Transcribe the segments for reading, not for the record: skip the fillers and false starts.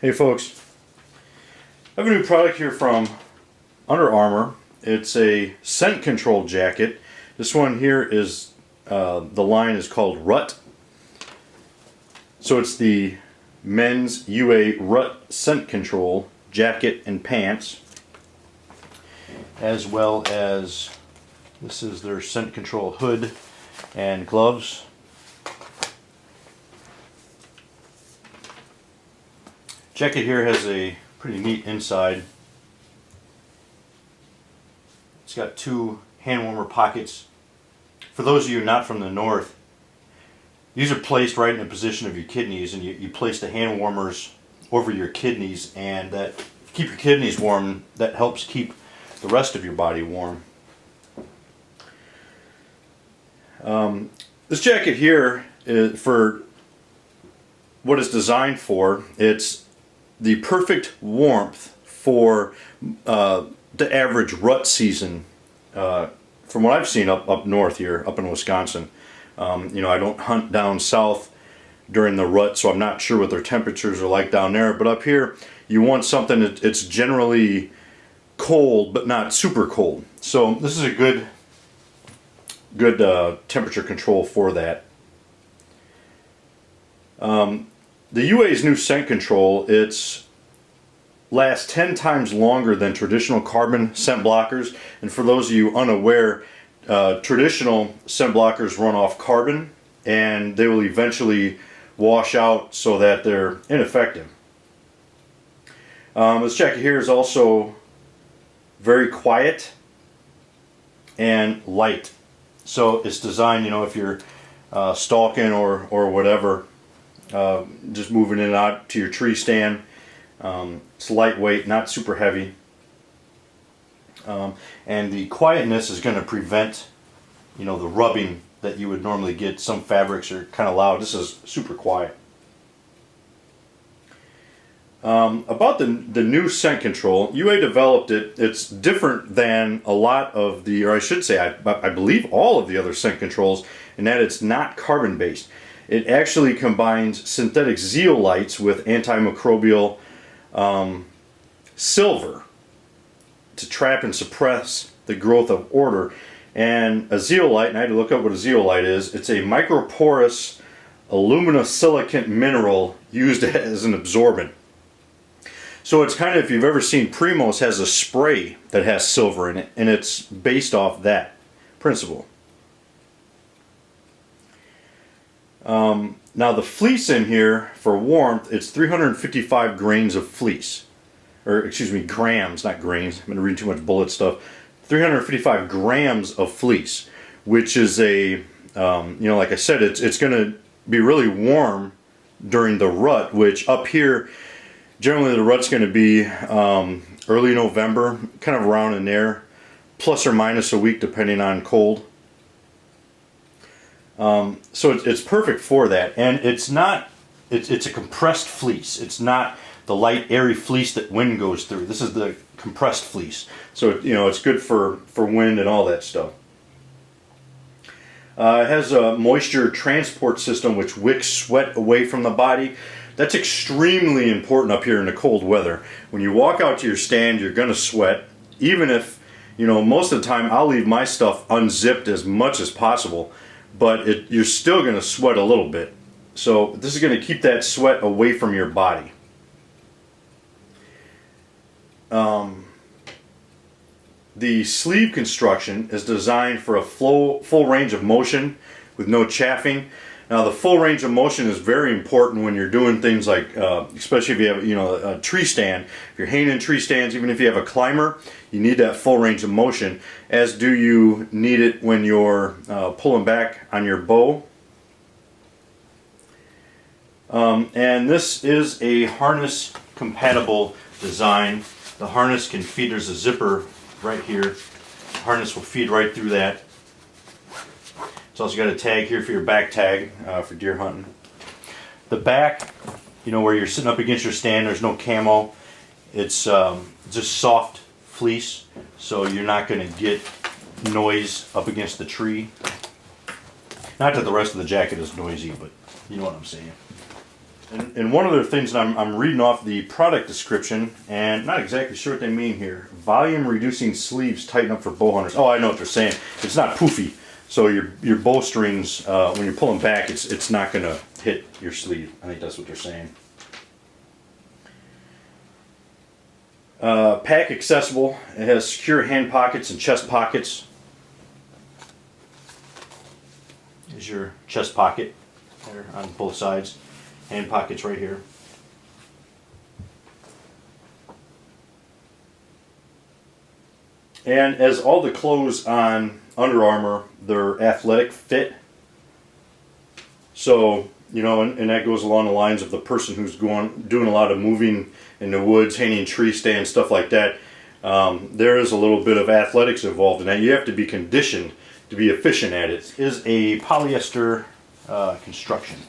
Hey folks, I have a new product here from Under Armour. It's a scent control jacket. This one here is, the line is called Rut. So it's the men's UA Rut scent control jacket and pants, as well as this is their scent control hood and gloves. Jacket here has a pretty neat inside. It's got two hand warmer pockets. For those of you not from the north, these are placed right in the position of your kidneys, and you place the hand warmers over your kidneys, and that keep your kidneys warm. That helps keep the rest of your body warm. This jacket here is for what it's designed for. It's the perfect warmth for the average rut season. From what I've seen up north here, up in Wisconsin. I don't hunt down south during the rut, so I'm not sure what their temperatures are like down there. But up here, you want something that's generally cold, but not super cold. So this is a good temperature control for that. The UA's new scent control, it's lasts 10 times longer than traditional carbon scent blockers. And for those of you unaware, traditional scent blockers run off carbon, and they will eventually wash out so that they're ineffective. This jacket here is also very quiet and light. So it's designed, if you're stalking or whatever, just moving in and out to your tree stand. It's lightweight, not super heavy. And the quietness is going to prevent, the rubbing that you would normally get. Some fabrics are kind of loud. This is super quiet. About the new scent control, UA developed it. It's different than a lot of the, or I should say, I believe all of the other scent controls, in that it's not carbon based. It actually combines synthetic zeolites with antimicrobial silver to trap and suppress the growth of odor. And a zeolite, and I had to look up what a zeolite is, it's a microporous aluminosilicate mineral used as an absorbent. So it's kind of, if you've ever seen Primos has a spray that has silver in it, and it's based off that principle. Now the fleece in here for warmth, it's 355 grains of fleece. Or excuse me, grams, not grains. I'm going to read too much bullet stuff. 355 grams of fleece, which is a, like I said, it's going to be really warm during the rut, which up here, generally the rut's going to be early November, kind of around in there, plus or minus a week depending on cold. So it's perfect for that, and it's a compressed fleece. It's not the light airy fleece that wind goes through. This is the compressed fleece, so it's good for wind and all that stuff. It has a moisture transport system which wicks sweat away from the body. That's extremely important up here in the cold weather. When you walk out to your stand, you're going to sweat. Even if, most of the time I'll leave my stuff unzipped as much as possible, but you're still going to sweat a little bit. So this is going to keep that sweat away from your body. The sleeve construction is designed for a full range of motion with no chafing. Now the full range of motion is very important when you're doing things like, especially if you have a tree stand. If you're hanging in tree stands, even if you have a climber, you need that full range of motion, as do you need it when you're pulling back on your bow. And this is a harness compatible design. The harness can feed, there's a zipper right here. The harness will feed right through that. It's also got a tag here for your back tag for deer hunting. The back, where you're sitting up against your stand, there's no camo. It's just soft fleece, so you're not going to get noise up against the tree. Not that the rest of the jacket is noisy, but you know what I'm saying. And one of the things, I'm reading off the product description, and not exactly sure what they mean here. Volume reducing sleeves tighten up for bow hunters. Oh, I know what they're saying. It's not poofy, so your bowstrings, when you're pulling back, it's not going to hit your sleeve. I think that's what they're saying. Pack accessible. It has secure hand pockets and chest pockets. Here's your chest pocket there on both sides. Hand pockets right here. And as all the clothes on Under Armour, they're athletic fit. So, you know, and that goes along the lines of the person who's doing a lot of moving in the woods, hanging tree stands, stuff like that. There is a little bit of athletics involved in that. You have to be conditioned to be efficient at it. It is a polyester construction.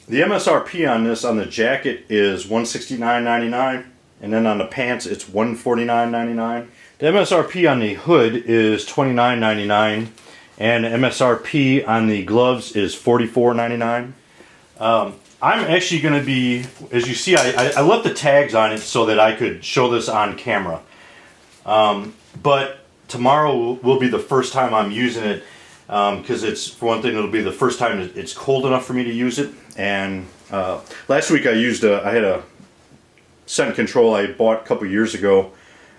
The MSRP on this, on the jacket, is $169.99, and then on the pants it's $149.99. The MSRP on the hood is $29.99, and the MSRP on the gloves is $44.99. I'm actually going to be, as you see, I left the tags on it so that I could show this on camera. But tomorrow will be the first time I'm using it, because it's, for one thing, it'll be the first time it's cold enough for me to use it. And last week I had a scent control I bought a couple years ago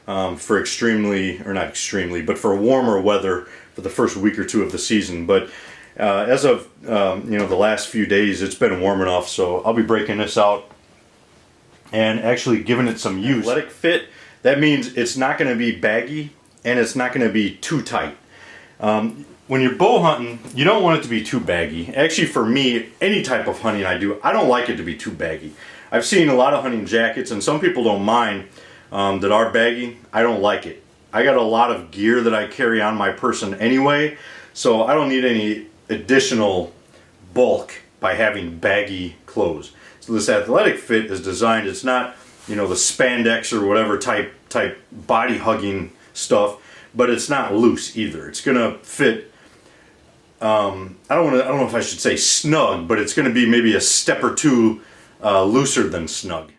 for extremely, or not extremely, but for warmer weather for the first week or two of the season. But as of you know, the last few days, it's been warm enough, so I'll be breaking this out and actually giving it some use. Athletic fit, that means it's not going to be baggy and it's not going to be too tight. When you're bow hunting, you don't want it to be too baggy. Actually, for me, any type of hunting I do, I don't like it to be too baggy. I've seen a lot of hunting jackets, and some people don't mind that are baggy. I don't like it. I got a lot of gear that I carry on my person anyway, so I don't need any additional bulk by having baggy clothes. So this athletic fit is designed, it's not, you know, the spandex or whatever type body hugging stuff, but it's not loose either. It's gonna fit, I don't know if I should say snug, but it's gonna be maybe a step or two looser than snug.